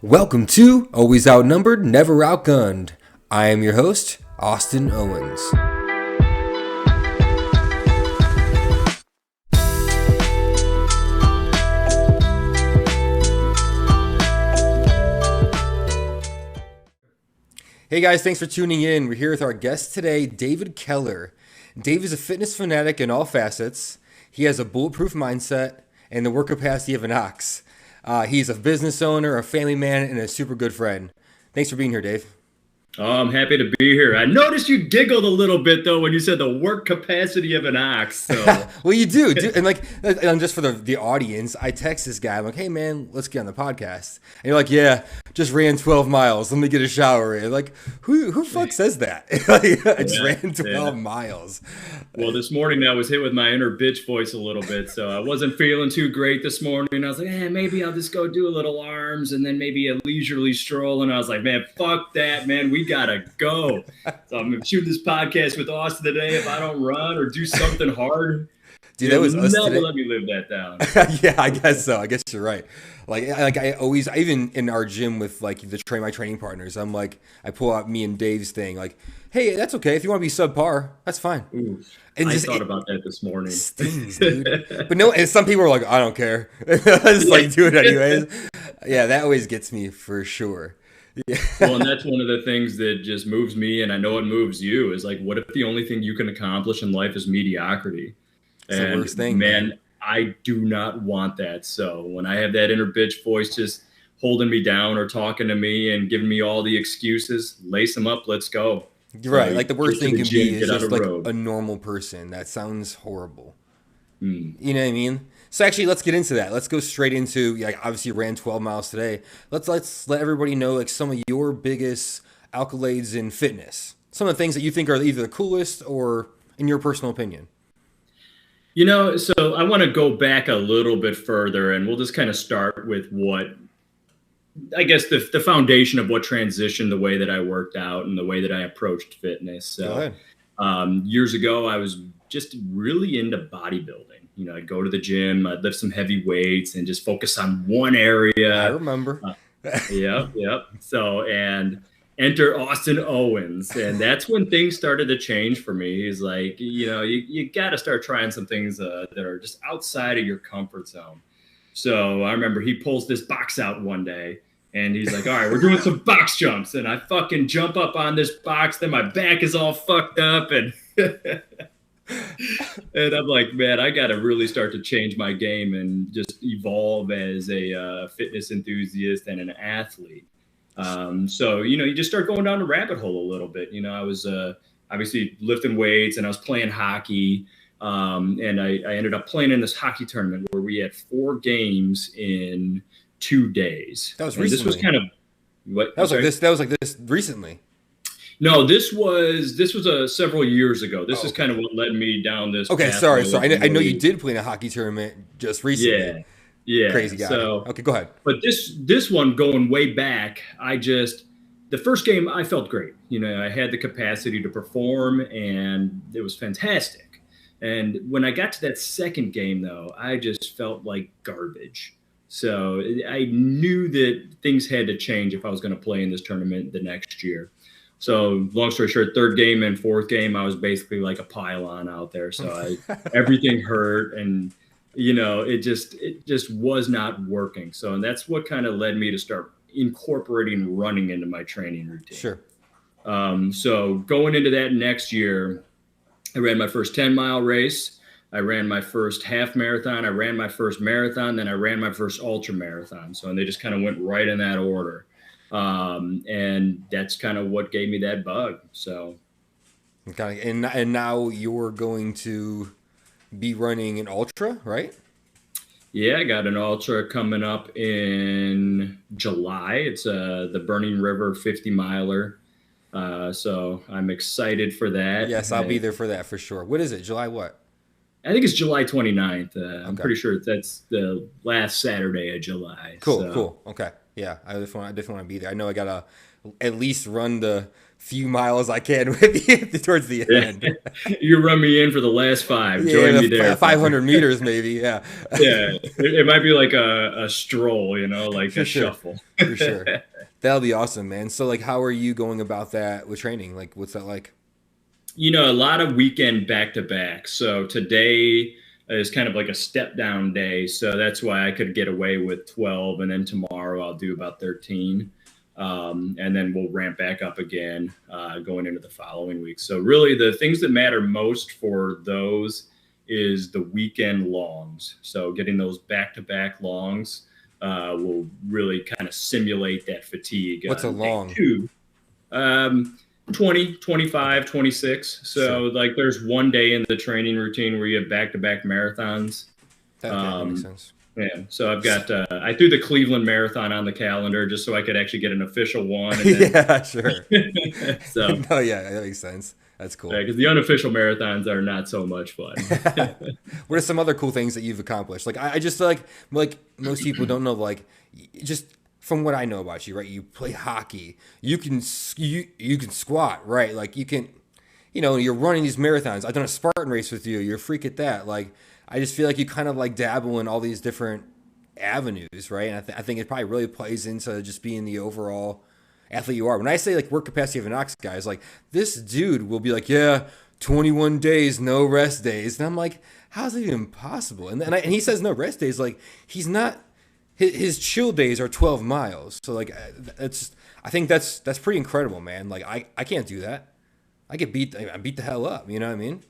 Welcome to Always Outnumbered, Never Outgunned. I am your host, Austin Owens. Hey guys, thanks for tuning in. We're here with our guest today, David Keller. Dave is a fitness fanatic in all facets. He has a bulletproof mindset and the work capacity of an ox. He's a business owner, a family man, and a super good friend. Thanks for being here, Dave. Oh, I'm happy to be here. I noticed you giggled a little bit, though, when you said the work capacity of an ox. So. Well, you do. And just for the audience, I text this guy. I'm like, hey, man, let's get on the podcast. And you're like, yeah, just ran 12 miles. Let me get a shower in. Like, who fuck says that? I just ran 12 miles. Well, this morning I was hit with my inner bitch voice a little bit, so I wasn't feeling too great this morning. I was like, maybe I'll just go do a little arms and then maybe a leisurely stroll. And I was like, man, fuck that, man. We gotta go. So I'm gonna shoot this podcast with Austin today. If I don't run or do something hard, dude, that was us never today. Let me live that down. Yeah, I guess so. I guess you're right. I even in our gym with my training partners, I'm like, I pull out me and Dave's thing, like, hey, that's okay. If you want to be subpar, that's fine. Ooh, and I thought about that this morning. Stings, dude. But no, and some people are like, I don't care. Just like do it anyways. Yeah, that always gets me for sure. Yeah. Well, and that's one of the things that just moves me, and I know it moves you, is like, what if the only thing you can accomplish in life is mediocrity? It's the worst thing, man, I do not want that. So when I have that inner bitch voice just holding me down or talking to me and giving me all the excuses, lace them up, let's go. You're right. Like the worst thing can be is just like a normal person. That sounds horrible. You know what I mean? So actually, let's get into that. Let's go straight into, obviously you ran 12 miles today. Let's let everybody know like some of your biggest accolades in fitness. Some of the things that you think are either the coolest or in your personal opinion. So I want to go back a little bit further, and we'll just kind of start with what, I guess, the foundation of what transitioned the way that I worked out and the way that I approached fitness. So years ago, I was just really into bodybuilding. I'd go to the gym, I'd lift some heavy weights and just focus on one area. I remember. Yep. So, and enter Austin Owens. And that's when things started to change for me. He's like, you got to start trying some things that are just outside of your comfort zone. So I remember he pulls this box out one day and he's like, all right, we're doing some box jumps. And I fucking jump up on this box. Then my back is all fucked up. And and I'm like, man, I got to really start to change my game and just evolve as a fitness enthusiast and an athlete. So, you just start going down the rabbit hole a little bit. I was obviously lifting weights and I was playing hockey. And I ended up playing in this hockey tournament where we had 4 games in 2 days. That was recently. This was kind of what? That was like this recently. No, this was several years ago. This is kind of what led me down this. Okay, sorry. I know you did play in a hockey tournament just recently. Yeah. Crazy guy. So, okay, go ahead. But this one going way back, the first game I felt great. I had the capacity to perform and it was fantastic. And when I got to that second game, though, I just felt like garbage. So I knew that things had to change if I was going to play in this tournament the next year. So long story short, third game and fourth game, I was basically like a pylon out there. So everything hurt and, it just was not working. So, and that's what kind of led me to start incorporating running into my training routine. Sure. So going into that next year, I ran my first 10-mile race. I ran my first half marathon. I ran my first marathon. Then I ran my first ultra marathon. So, and they just kind of went right in that order. And that's kind of what gave me that bug. So, okay. And now you're going to be running an ultra, right? Yeah, I got an ultra coming up in July. It's the Burning River 50 miler. So I'm excited for that. Yes, I'll be there for that for sure. What is it? July what? I think it's July 29th. I'm pretty sure that's the last Saturday of July. Cool. Okay. Yeah, I definitely want to be there. I know I gotta at least run the few miles I can with you towards the end. You run me in for the last 5. Yeah, Join me there. 500 meters maybe. Yeah. Yeah, it might be like a stroll, like For a sure. shuffle. For sure. That'll be awesome, man. So like, how are you going about that with training? Like, what's that like? A lot of weekend back to back. So today is kind of like a step down day. So that's why I could get away with 12. And then tomorrow I'll do about 13. And then we'll ramp back up again going into the following week. So really the things that matter most for those is the weekend longs. So getting those back to back longs will really kind of simulate that fatigue. What's a long? 20, 25, 26. So sure. Like there's one day in the training routine where you have back-to-back marathons. That makes sense. Yeah. So I've got, I threw the Cleveland Marathon on the calendar just so I could actually get an official one. And then, yeah, sure. So, no, yeah, that makes sense. That's cool. Yeah, because the unofficial marathons are not so much fun. What are some other cool things that you've accomplished? Like, I just like most people don't know, like, just from what I know about you, right? You play hockey. You can squat, right? Like you can, you're running these marathons. I've done a Spartan race with you. You're a freak at that. Like, I just feel like you kind of like dabble in all these different avenues, right? And I think it probably really plays into just being the overall athlete you are. When I say like work capacity of an ox guys, like this dude will be like, yeah, 21 days, no rest days. And I'm like, how's it even possible? And he says no rest days. Like he's not, his chill days are 12 miles. So like, I think that's pretty incredible, man. Like I can't do that. I beat the hell up. You know what I mean?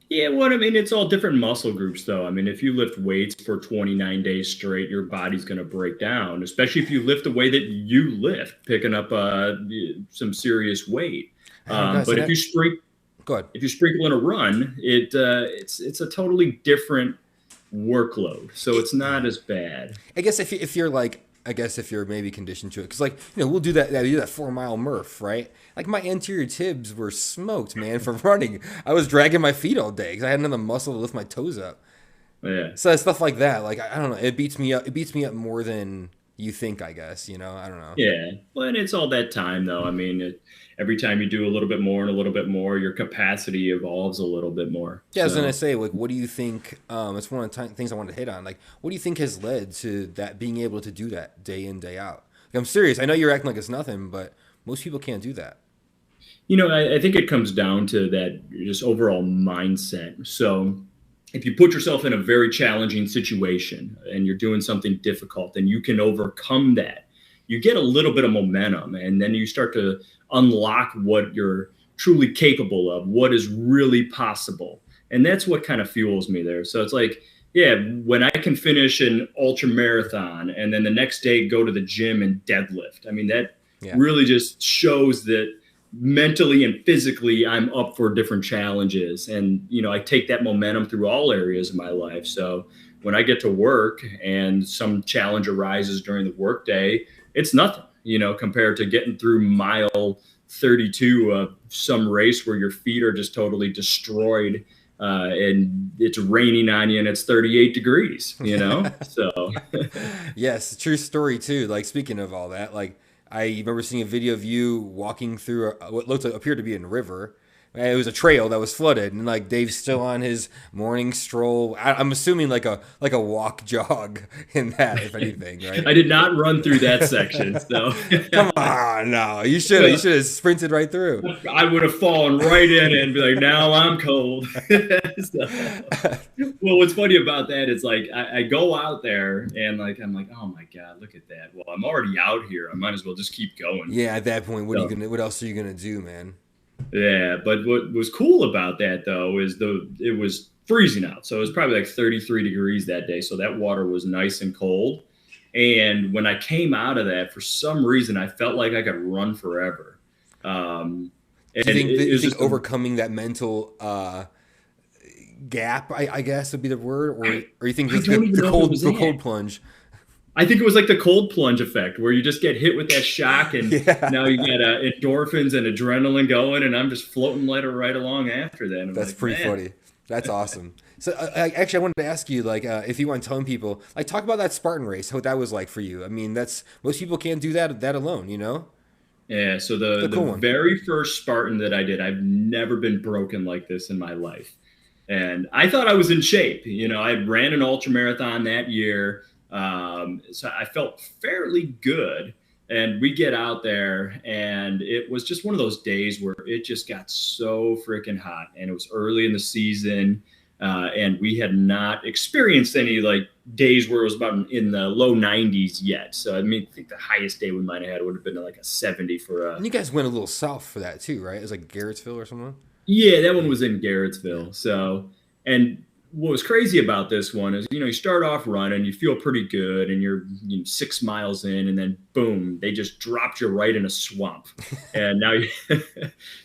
Yeah, it's all different muscle groups, though. If you lift weights for 29 days straight, your body's going to break down, especially if you lift the way that you lift, picking up some serious weight. But if you sprinkle in a run, it's a totally different workload, so it's not as bad. I guess if you're maybe conditioned to it, because we'll do that 4-mile Murph, right? Like my anterior tibs were smoked, man, from running. I was dragging my feet all day because I hadn't enough muscle to lift my toes up. Yeah. So stuff like that, like I don't know, it beats me up. It beats me up more than you think, I guess. I don't know. Yeah, well, and it's all that time, though. Every time you do a little bit more and a little bit more, your capacity evolves a little bit more. Yeah, I was gonna say, like, what do you think? It's one of the things I wanted to hit on. Like, what do you think has led to that being able to do that day in, day out? Like, I'm serious. I know you're acting like it's nothing, but most people can't do that. I think it comes down to that just overall mindset. So if you put yourself in a very challenging situation and you're doing something difficult and you can overcome that, you get a little bit of momentum, and then you start to unlock what you're truly capable of, what is really possible. And that's what kind of fuels me there. So it's like, yeah, when I can finish an ultra marathon and then the next day go to the gym and deadlift, that really just shows that mentally and physically I'm up for different challenges. And, I take that momentum through all areas of my life. So when I get to work and some challenge arises during the workday, it's nothing, compared to getting through mile 32 of some race where your feet are just totally destroyed and it's raining on you and it's 38 degrees, so. Yes, true story too. Like speaking of all that, like I remember seeing a video of you walking through what appeared to be a river. It was a trail that was flooded, and like Dave's still on his morning stroll. I'm assuming like a walk jog in that, if anything, right? I did not run through that section, so come on, no, you should have sprinted right through. I would have fallen right in and be like, now I'm cold. Well, what's funny about that is like I go out there and like I'm like, oh my god, look at that. Well, I'm already out here. I might as well just keep going. Yeah, at that point, what else are you gonna do, man? Yeah, but what was cool about that though is it was freezing out, so it was probably like 33 degrees that day. So that water was nice and cold, and when I came out of that, for some reason, I felt like I could run forever. Do you think overcoming that mental gap, I guess would be the word, or you think the cold plunge? I think it was like the cold plunge effect where you just get hit with that shock and now you got endorphins and adrenaline going, and I'm just floating right along after that. That's like, pretty funny. That's awesome. So actually I wanted to ask you, like, if you want to tell people, like, talk about that Spartan race, how that was like for you. That's most people can't do that alone, Yeah, so It's a cool the one. very first Spartan that I did, I've never been broken like this in my life. And I thought I was in shape. You know, I ran an ultra marathon that year. So I felt fairly good. And we get out there, and it was just one of those days where it just got so freaking hot. And it was early in the season. And we had not experienced any like days where it was about in the low 90s yet. So I mean, I think the highest day we might have had would have been like a 70 for a. And you guys went a little south for that too, right? It was like Garrettsville or something. Yeah, that one Yeah. was in Yeah. Garrettsville. So, and what was crazy about this one is, you start off running, you feel pretty good, and you're 6 miles in, and then boom, they just dropped you right in a swamp. And now you,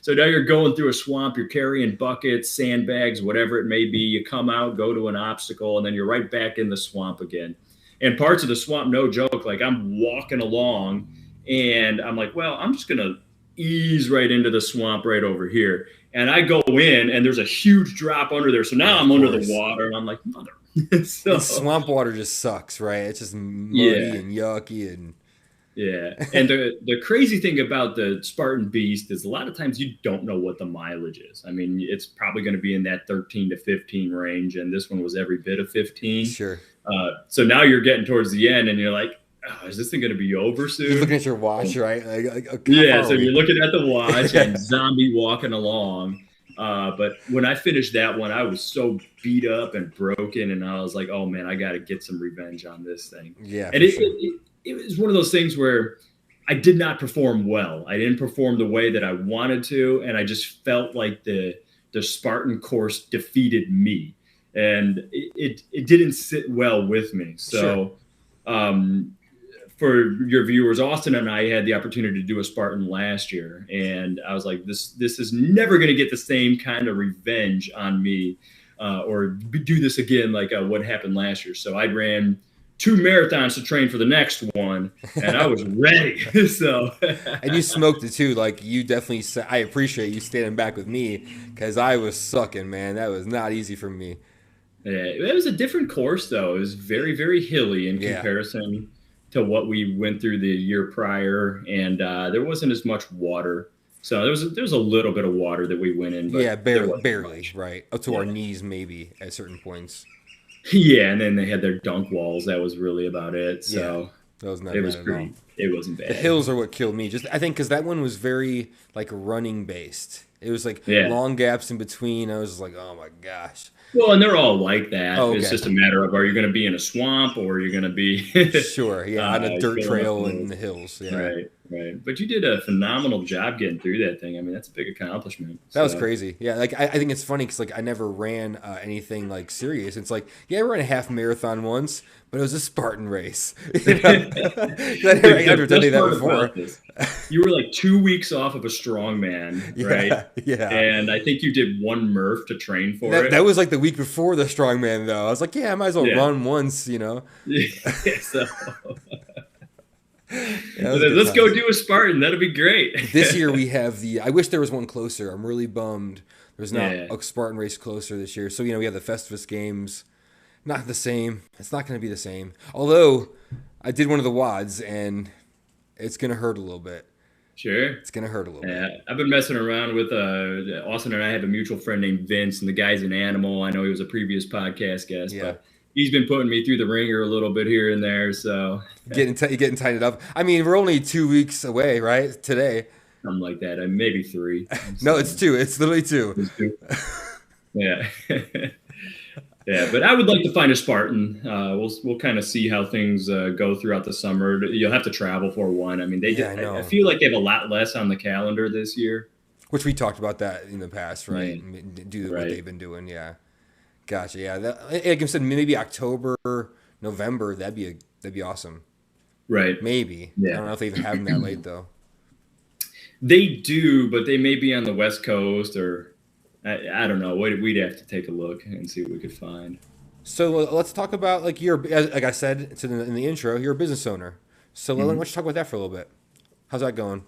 so now you're going through a swamp, you're carrying buckets, sandbags, whatever it may be. You come out, go to an obstacle, and then you're right back in the swamp again. And parts of the swamp, no joke, like I'm walking along and I'm like, well, I'm just going to ease right into the swamp right over here. And I go in, and there's a huge drop under there. So now Yeah, I'm of under the course. water, and I'm like, mother. So And swamp water just sucks, right? It's just muddy yeah, and yucky and yeah. And the crazy thing about the Spartan Beast is a lot of times you don't know what the mileage is. I mean, it's probably going to be in that 13 to 15 range, and this one was every bit of 15. sure. So now you're getting towards the end, and you're like, oh, is this thing going to be over You're looking soon? at your watch, right? Like how far Yeah, are so you're we? looking at the watch and zombie walking along. But when I finished that one, I was so beat up and broken, and I was like, "Oh man, I got to get some revenge on this thing." Yeah, And for sure. it was one of those things where I did not perform well. I didn't perform the way that I wanted to, and I just felt like the Spartan course defeated me, and it didn't sit well with me. Sure. So. Um, for your viewers, Austin and I had the opportunity to do a Spartan last year, and I was like, this is never going to get the same kind of revenge on me, or do this again like what happened last year. So I ran 2 marathons to train for the next one, and I was ready. So And you smoked it too. Like you definitely. I appreciate you standing back with me because I was sucking, man. That was not easy for me. yeah, it was a different course though. It was very very hilly in Yeah. comparison to what we went through the year prior, and there wasn't as much water. So there was a little bit of water that we went in, Yeah, but there barely, wasn't barely, much. right up to our Yeah. knees, maybe at certain points. Yeah, and then they had their dunk walls. That was really about it. Yeah, So that was not it was bad at all. pretty. It wasn't The bad. hills are what killed me. Just I think because that one was very like running based. It was like Yeah. long gaps in between. I was just like, oh my gosh. Well, and they're all like that. Oh, It's okay, just a matter of are you going to be in a swamp or are you going to be sure. Yeah, on a dirt going up trail in hills. the hills. Yeah, Right, right. But you did a phenomenal job getting through that thing. I mean, that's a big accomplishment. that was So crazy. Yeah, like I think it's funny because like I never ran anything like serious. It's like yeah, I ran a half marathon once, but it was a Spartan race. You know? 'Cause I never done any best of that part before. about this, you were like 2 weeks off of a strongman, right? Yeah, yeah. And I think you did one Murph to train for That it. was like the week before the strongman though. I was like, yeah, I might as well Yeah. run once, you know. So Yeah, that was a good let's go time. do a Spartan. That'll be great. This year we have the. I wish there was one closer. I'm really bummed. There's not Yeah. a Spartan race closer this year. So we have the Festivus games. Not the same. It's not going to be the same. Although I did one of the wads and it's going to hurt a little bit. Sure. It's going to hurt a little Yeah, bit. I've been messing around with Austin and I have a mutual friend named Vince, and the guy's an animal. I know he was a previous podcast guest, Yeah, but he's been putting me through the ringer a little bit here and there. So getting tightened up. I mean, we're only 2 weeks away, right? Today. something like that. Maybe three. No, So, it's two. It's literally two. yeah. Yeah, but I would like to find a Spartan. We'll kind of see how things go throughout the summer. You'll have to travel for one. I mean, Yeah, I know. I feel like they have a lot less on the calendar this year. Which we talked about that in the past, right? Yeah. Do what Right. they've been doing. Yeah. Gotcha. Yeah. Like I said, maybe October, November. That'd be awesome. Right. Maybe. I Yeah. don't know if they even have them that late though. They do, but they may be on the West Coast or I don't know. We'd have to take a look and see what we could find. So let's talk about like like I said in the intro, you're a business owner. So why don't you talk about that for a little bit? How's that going?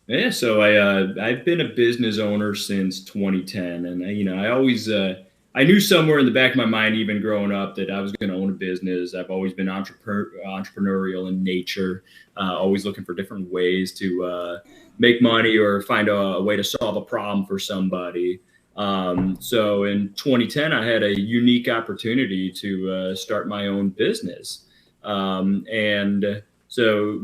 Yeah, so I've been a business owner since 2010, and I always I I knew somewhere in the back of my mind, even growing up, that I was going to own a business. I've always been entrepreneurial in nature, always looking for different ways to make money or find a way to solve a problem for somebody. So in 2010, I had a unique opportunity to start my own business. And so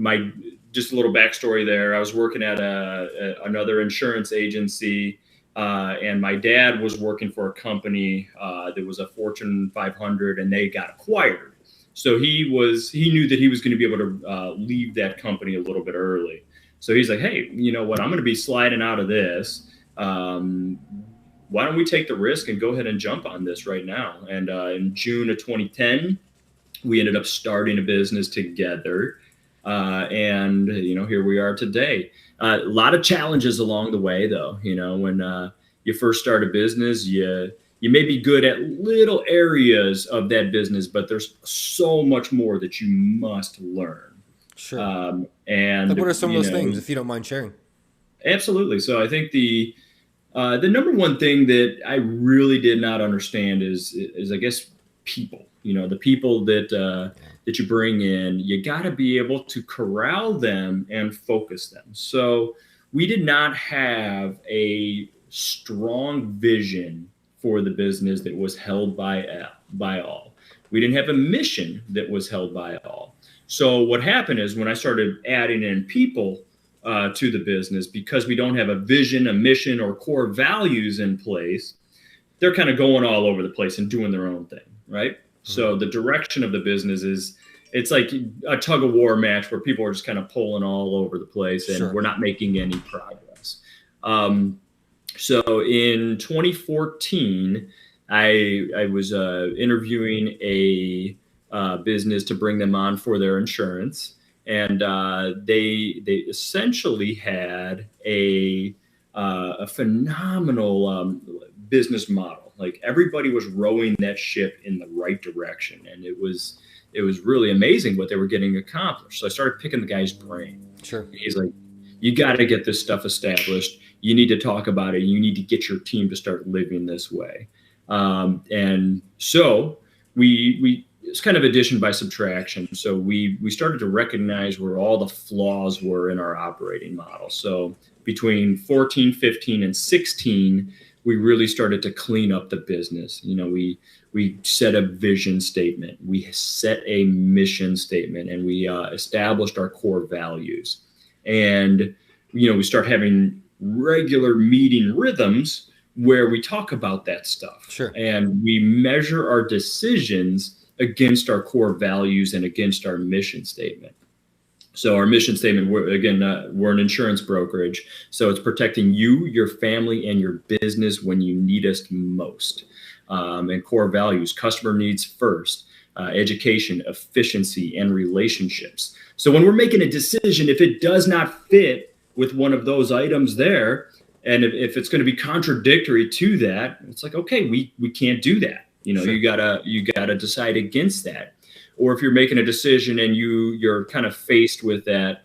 just a little backstory there. I was working at another insurance agency, and my dad was working for a company that was a Fortune 500, and they got acquired. So he knew that he was going to be able to leave that company a little bit early. So he's like, hey, you know what? I'm going to be sliding out of this. Why don't we take the risk and go ahead and jump on this right now? And in June of 2010, we ended up starting a business together. And, here we are today. A lot of challenges along the way, though. When you first start a business, you may be good at little areas of that business, but there's so much more that you must learn. Sure. And like, what are some of those things, if you don't mind sharing? Absolutely. So I think the number one thing that I really did not understand is I guess people. The people that you bring in, you got to be able to corral them and focus them. So we did not have a strong vision for the business that was held by all. We didn't have a mission that was held by all. So what happened is when I started adding in people to the business, because we don't have a vision, a mission, or core values in place, they're kind of going all over the place and doing their own thing, right? Mm-hmm. So the direction of the business it's like a tug of war match where people are just kind of pulling all over the place, and we're not making any progress. So in 2014, I was interviewing a business to bring them on for their insurance. And they essentially had a phenomenal business model. Like, everybody was rowing that ship in the right direction, and it was really amazing what they were getting accomplished. So I started picking the guy's brain. Sure. He's like, you got to get this stuff established. You need to talk about it. You need to get your team to start living this way. And so it's kind of addition by subtraction. So we started to recognize where all the flaws were in our operating model. So between 14, 15, and 16, we really started to clean up the business. We set a vision statement, we set a mission statement, and we established our core values. And, we start having regular meeting rhythms where we talk about that stuff. Sure. And we measure our decisions against our core values and against our mission statement. So our mission statement, we're an insurance brokerage. So it's protecting you, your family, and your business when you need us most. And core values, customer needs first, education, efficiency, and relationships. So when we're making a decision, if it does not fit with one of those items there, and if it's going to be contradictory to that, it's like, okay, we can't do that. Sure. You gotta decide against that. Or if you're making a decision and you're kind of faced with that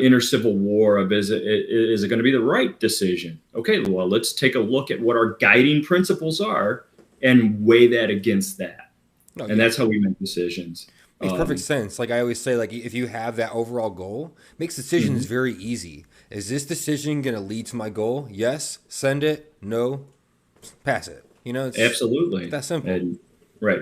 inner civil war of is it going to be the right decision? Okay, well, let's take a look at what our guiding principles are and weigh that against that. And that's how we make decisions. Makes perfect sense. Like I always say, like if you have that overall goal, makes decisions very easy. Is this decision going to lead to my goal? Yes. Send it. No. Pass it. It's absolutely that simple. Right.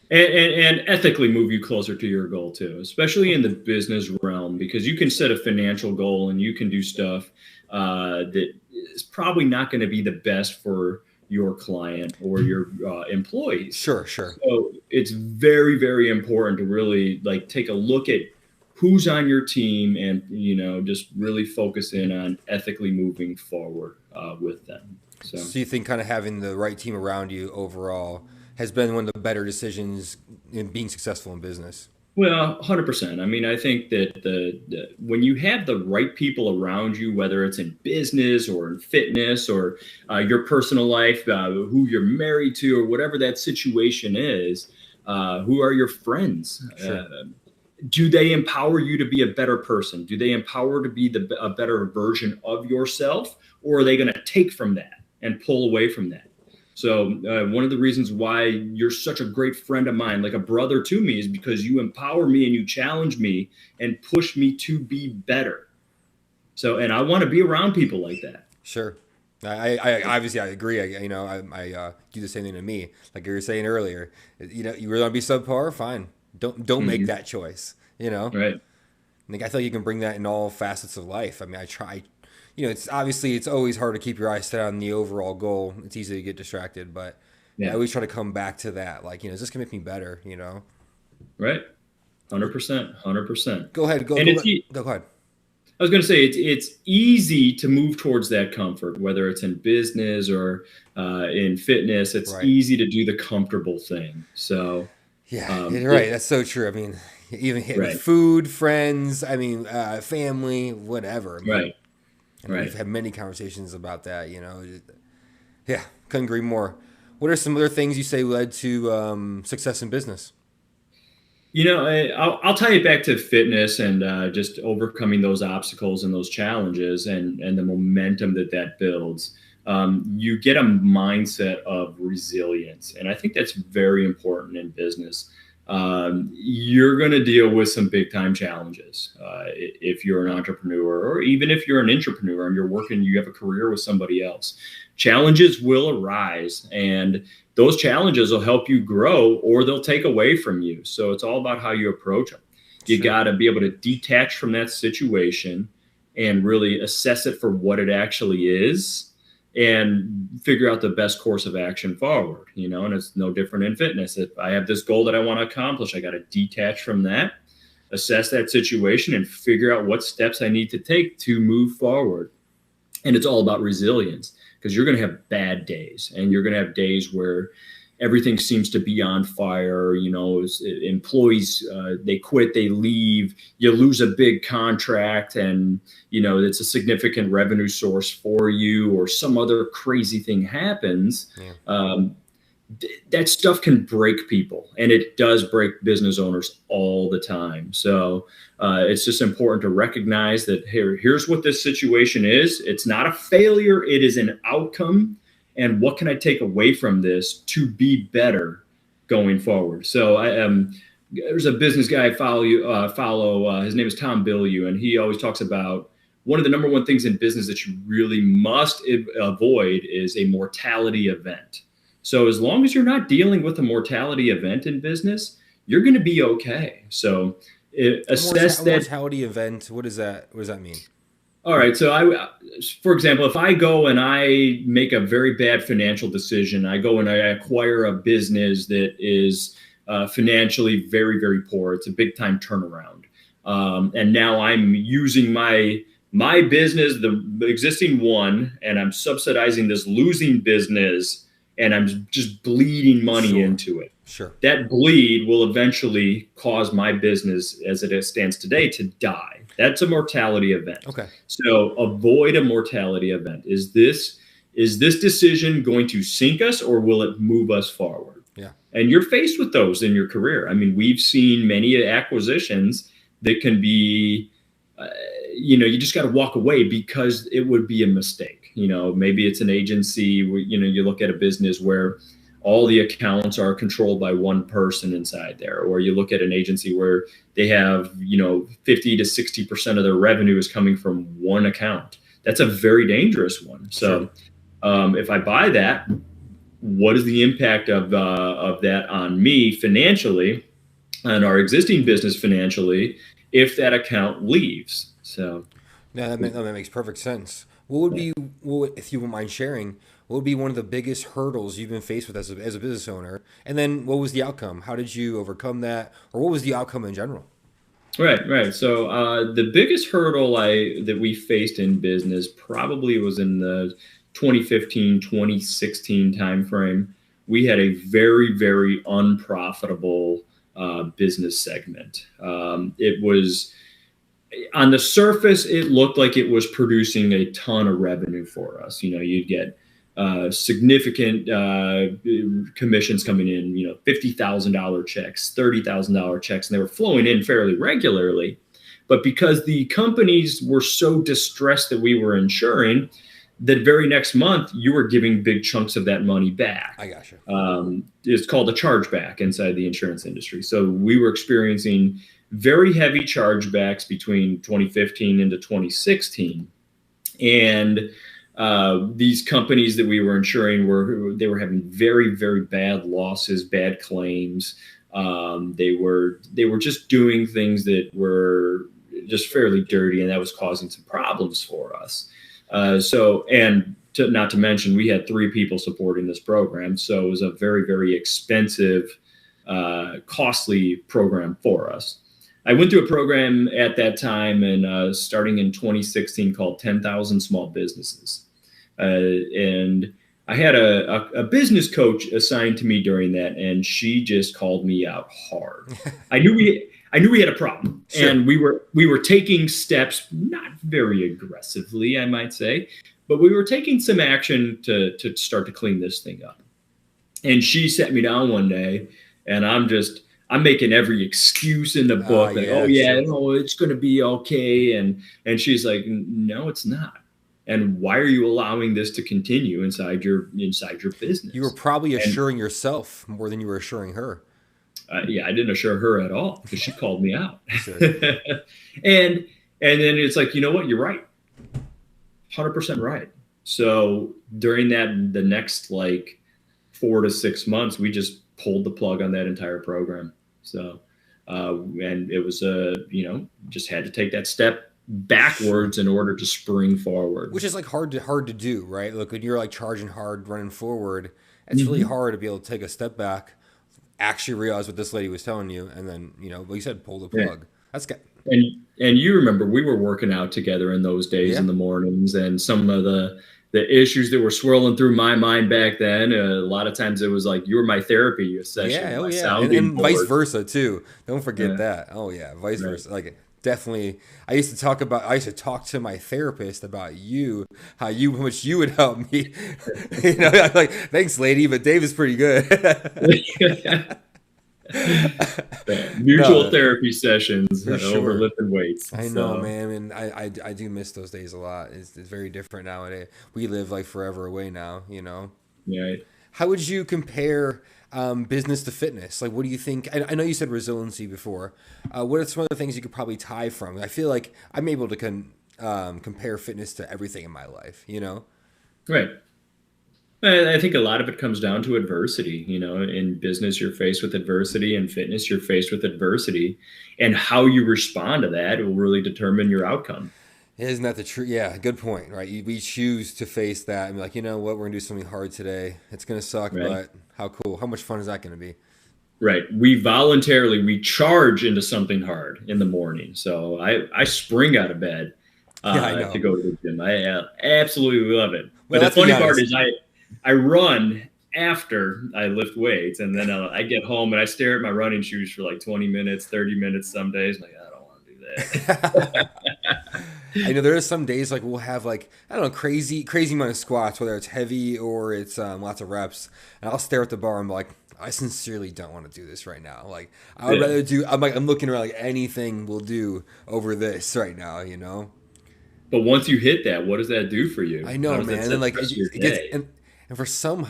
And ethically move you closer to your goal too, especially in the business realm, because you can set a financial goal and you can do stuff that is probably not going to be the best for your client or your employees. Sure. So it's very, very important to really take a look at who's on your team and, just really focus in on ethically moving forward with them. So you think kind of having the right team around you overall has been one of the better decisions in being successful in business? Well, 100%. I mean, I think that when you have the right people around you, whether it's in business or in fitness or your personal life, who you're married to or whatever that situation is, who are your friends? Sure. Do they empower you to be a better person? Do they empower to be a better version of yourself? Or are they going to take from that and pull away from that? So one of the reasons why you're such a great friend of mine, like a brother to me, is because you empower me and you challenge me and push me to be better. So, and I want to be around people like that. Sure. I obviously I agree. I do the same thing to me. Like you were saying earlier, you really want to be subpar, fine. Don't make that choice. Right. Like I feel like you can bring that in all facets of life. I mean, I try. It's obviously it's always hard to keep your eyes set on the overall goal. It's easy to get distracted, but I always try to come back to that. Like, is this gonna make me better? Right. 100%. 100%. Go ahead. Go ahead. I was going to say it's easy to move towards that comfort, whether it's in business or in fitness. It's easy to do the comfortable thing. So yeah, you're right. That's so true. I mean, even with food, friends, family, whatever. Right. We've had many conversations about that. Yeah, couldn't agree more. What are some other things you say led to success in business? I'll tie it back to fitness and just overcoming those obstacles and those challenges and the momentum that builds. You get a mindset of resilience. And I think that's very important in business. You're going to deal with some big time challenges if you're an entrepreneur, or even if you're an intrapreneur and you have a career with somebody else. Challenges will arise, and those challenges will help you grow or they'll take away from you. So it's all about how you approach them. You got to be able to detach from that situation and really assess it for what it actually is and figure out the best course of action forward, and it's no different in fitness. If I have this goal that I want to accomplish, I got to detach from that, assess that situation, and figure out what steps I need to take to move forward. And it's all about resilience, because you're going to have bad days, and you're going to have days where everything seems to be on fire. Employees, they quit, they leave, you lose a big contract, and it's a significant revenue source for you, or some other crazy thing happens. That stuff can break people, and it does break business owners all the time. So it's just important to recognize that here's what this situation is. It's not a failure. It is an outcome. And what can I take away from this to be better going forward? So there's a business guy I follow. His name is Tom Bilyeu, and he always talks about one of the number one things in business that you really must avoid is a mortality event. So as long as you're not dealing with a mortality event in business, you're going to be okay. So assess that mortality event. What does that mean? All right. So for example, if I go and I make a very bad financial decision, I go and I acquire a business that is financially very, very poor. It's a big time turnaround. And now I'm using my business, the existing one, and I'm subsidizing this losing business, and I'm just bleeding money into it. Sure. That bleed will eventually cause my business as it stands today to die. That's a mortality event. Okay. So avoid a mortality event. Is this decision going to sink us, or will it move us forward? Yeah. And you're faced with those in your career. I mean, we've seen many acquisitions that can be, you just got to walk away because it would be a mistake. Maybe it's an agency where, you look at a business where all the accounts are controlled by one person inside there, or you look at an agency where they have, 50 to 60% of their revenue is coming from one account. That's a very dangerous one. So if I buy that, what is the impact of that on me financially, on our existing business financially, if that account leaves? So yeah, that makes perfect sense. What would if you wouldn't mind sharing, what would be one of the biggest hurdles you've been faced with as a business owner? And then what was the outcome? How did you overcome that? Or what was the outcome in general? Right. So the biggest hurdle that we faced in business probably was in the 2015, 2016 timeframe. We had a very, very unprofitable business segment. It was, on the surface, it looked like it was producing a ton of revenue for us. You'd get significant commissions coming in, $50,000 checks, $30,000 checks, and they were flowing in fairly regularly. But because the companies were so distressed that we were insuring, the very next month, you were giving big chunks of that money back. I gotcha. It's called a chargeback inside the insurance industry. So we were experiencing very heavy chargebacks between 2015 into 2016. And these companies that we were insuring were having very, very bad losses, bad claims. They were just doing things that were just fairly dirty, and that was causing some problems for us. Not to mention, we had 3 people supporting this program, so it was a very, very expensive, costly program for us. I went through a program at that time, and starting in 2016, called 10,000 Small Businesses, and I had a business coach assigned to me during that, and she just called me out hard. I knew we had a problem, sure. And we were taking steps, not very aggressively, I might say, but we were taking some action to start to clean this thing up. And she sat me down one day, and I'm making every excuse in the book. It's going to be okay. And she's like, no, it's not. And why are you allowing this to continue inside your business? You were probably assuring yourself more than you were assuring her. I didn't assure her at all, because she called me out. Sure. and then it's like, you know what? You're right. 100% right. So during the next 4 to 6 months, we just pulled the plug on that entire program. So, and it was, just had to take that step backwards in order to spring forward. Which is hard to do, right? Look, when you're charging hard, running forward, it's really hard to be able to take a step back, actually realize what this lady was telling you, and then, like you said, pull the plug. Yeah. That's good. And you remember we were working out together in those days in the mornings, and some of the issues that were swirling through my mind back then, a lot of times it was you were my therapy session. And vice versa too. Don't forget that. Oh yeah, vice versa. Definitely. I used to talk to my therapist about how much you would help me. Thanks, lady, but Dave is pretty good. Mutual therapy sessions over lifting weights. I know, man, and I do miss those days a lot. It's very different nowadays. We live forever away now, Yeah. How would you compare business to fitness? What do you think? I know you said resiliency before. What are some of the things you could probably tie from? I feel like I'm able to compare fitness to everything in my life, Right. I think a lot of it comes down to adversity. In business, you're faced with adversity. In fitness, you're faced with adversity. And how you respond to that will really determine your outcome. Isn't that the truth? Yeah, good point, right? We choose to face that and be like, you know what, we're going to do something hard today. It's going to suck, but how cool. How much fun is that going to be? Right. We charge into something hard in the morning. So I spring out of bed to go to the gym. I absolutely love it. But the funny part is I run after I lift weights, and then I get home and I stare at my running shoes for 20 minutes, 30 minutes some days. I don't want to do that. I know there are some days we'll have I don't know, crazy amount of squats, whether it's heavy or it's lots of reps, and I'll stare at the bar and be like, I sincerely don't want to do this right now. I would rather do. I'm looking around anything will do over this right now, But once you hit that, what does that do for you? I know, man. And it gets, and for some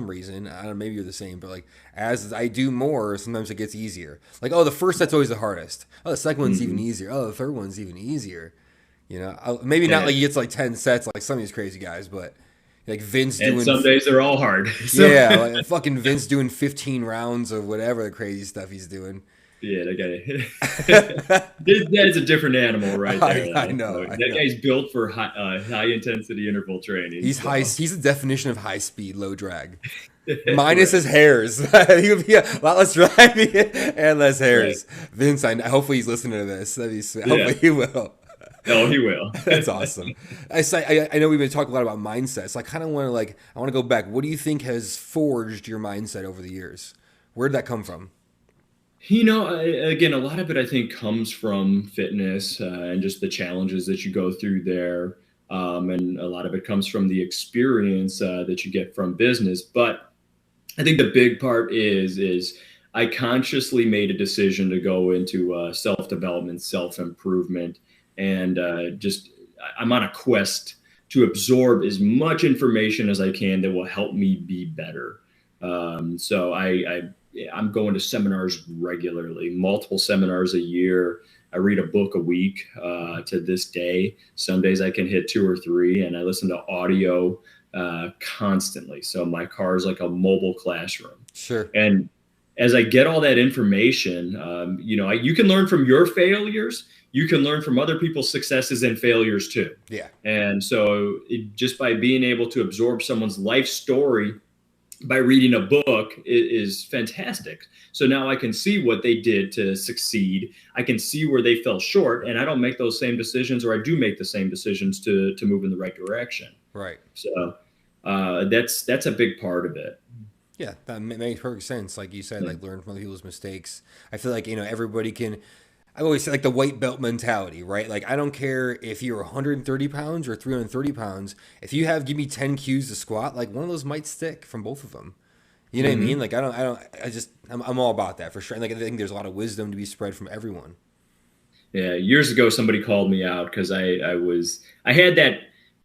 reason, I don't know, maybe you're the same, but as I do more, sometimes it gets easier. The first set's always the hardest. Oh, the second one's even easier. Oh, the third one's even easier. Maybe not he gets 10 sets like some of these crazy guys, but Vince doing. Some days they're all hard. So. Yeah, fucking Vince doing 15 rounds of whatever the crazy stuff he's doing. Yeah, that is a different animal right there. I know. That guy's built for high intensity interval training. He's the definition of high speed, low drag. Minus his hairs. He would be a lot less driving and less hairs. Right. Vince, hopefully he's listening to this. That'd be sweet. Hopefully he will. Oh, he will. That's awesome. I know we've been talking a lot about mindset. So I kind of want to I want to go back. What do you think has forged your mindset over the years? Where did that come from? Again, a lot of it I think comes from fitness and just the challenges that you go through there. And a lot of it comes from the experience that you get from business. But I think the big part is I consciously made a decision to go into self-development, self-improvement. And I'm on a quest to absorb as much information as I can that will help me be better. So I'm going to seminars regularly, multiple seminars a year. I read a book a week to this day. Some days I can hit 2 or 3, and I listen to audio constantly. So my car is like a mobile classroom. Sure. And as I get all that information, you can learn from your failures. You can learn from other people's successes and failures too. Yeah. And so just by being able to absorb someone's life story by reading a book is fantastic. So now I can see what they did to succeed. I can see where they fell short, and I don't make those same decisions, or I do make the same decisions to move in the right direction. Right. So that's a big part of it. Yeah, that makes perfect sense. Like you said, like learn from other people's mistakes. I feel like, everybody can. I always say like the white belt mentality, right? Like I don't care if you're 130 pounds or 330 pounds. If you give me 10 cues to squat, like one of those might stick from both of them. You know what I mean? Like I'm all about that for sure. And like I think there's a lot of wisdom to be spread from everyone. Yeah, years ago somebody called me out because I had that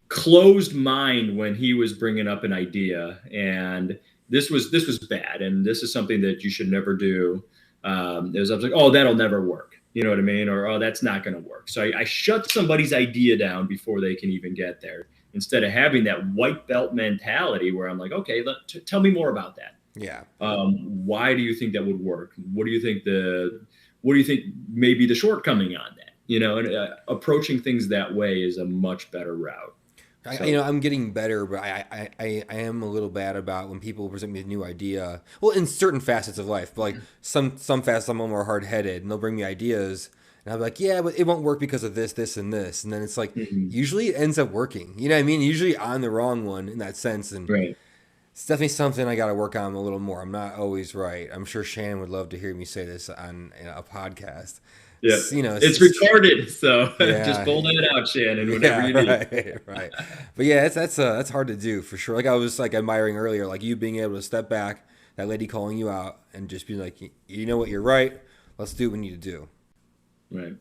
closed mind when he was bringing up an idea, and this was bad, and this is something that you should never do. I was like, oh, that'll never work. You know what I mean? Or, oh, that's not going to work. So I shut somebody's idea down before they can even get there, instead of having that white belt mentality where I'm like, okay, tell me more about that. Yeah. Why do you think that would work? What do you think may be the shortcoming on that? And approaching things that way is a much better route. So, I'm getting better, but I am a little bad about when people present me a new idea. Well, in certain facets of life, but like some facets, I'm a little more hard headed, and they'll bring me ideas, and I'll be like, yeah, but it won't work because of this, this, and this, and then it's like usually it ends up working. You know what I mean? Usually I'm the wrong one in that sense, and right. It's definitely something I got to work on a little more. I'm not always right. I'm sure Shannon would love to hear me say this on a podcast. Yeah, it's recorded, so yeah. Just pull that out, Shannon, whenever you need. Right. But yeah, that's hard to do for sure. Like I was like admiring earlier, like you being able to step back, that lady calling you out, and just be like, you know what, you're right. Let's do what we need to do. Right.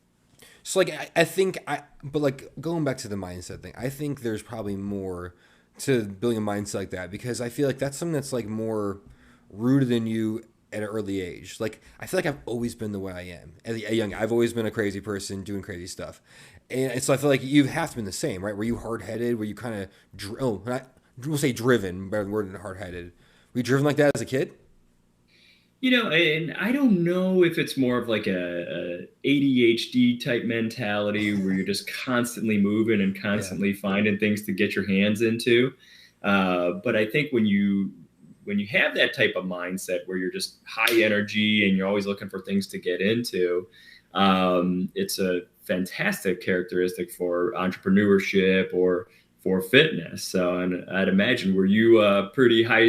So like I think but like going back to the mindset thing, I think there's probably more to building a mindset like that, because I feel like that's something that's like more rooted in you at an early age. Like I feel like I've always been the way I am as a young. I've always been a crazy person doing crazy stuff, and so I feel like you have to be the same, right? Were you hard headed? Were you kind of we'll say driven, better than word than hard headed? Were you driven like that as a kid? And I don't know if it's more of like a ADHD type mentality where you're just constantly moving and constantly finding things to get your hands into. But I think when you have that type of mindset where you're just high energy and you're always looking for things to get into, it's a fantastic characteristic for entrepreneurship or for fitness. So, and I'd imagine, were you pretty high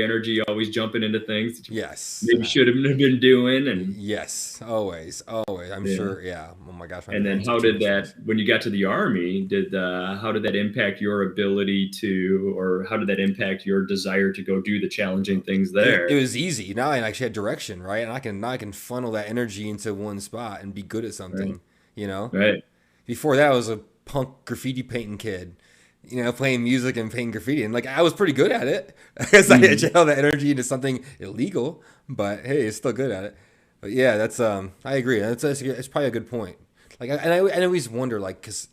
energy, always jumping into things that you maybe should have been doing? And yes, always. I'm sure. Yeah. Oh my gosh. And then how did that, when you got to the Army, how did that impact your ability to, or how did that impact your desire to go do the challenging things there? It was easy. Now I actually had direction, right? And I can funnel that energy into one spot and be good at something, Right. Before that, I was a punk graffiti painting kid, playing music and painting graffiti. And like, I was pretty good at it because I had channeled that energy into something illegal, but hey, it's still good at it. But yeah, that's, I agree. It's probably a good point. Like, I always wonder, like, cause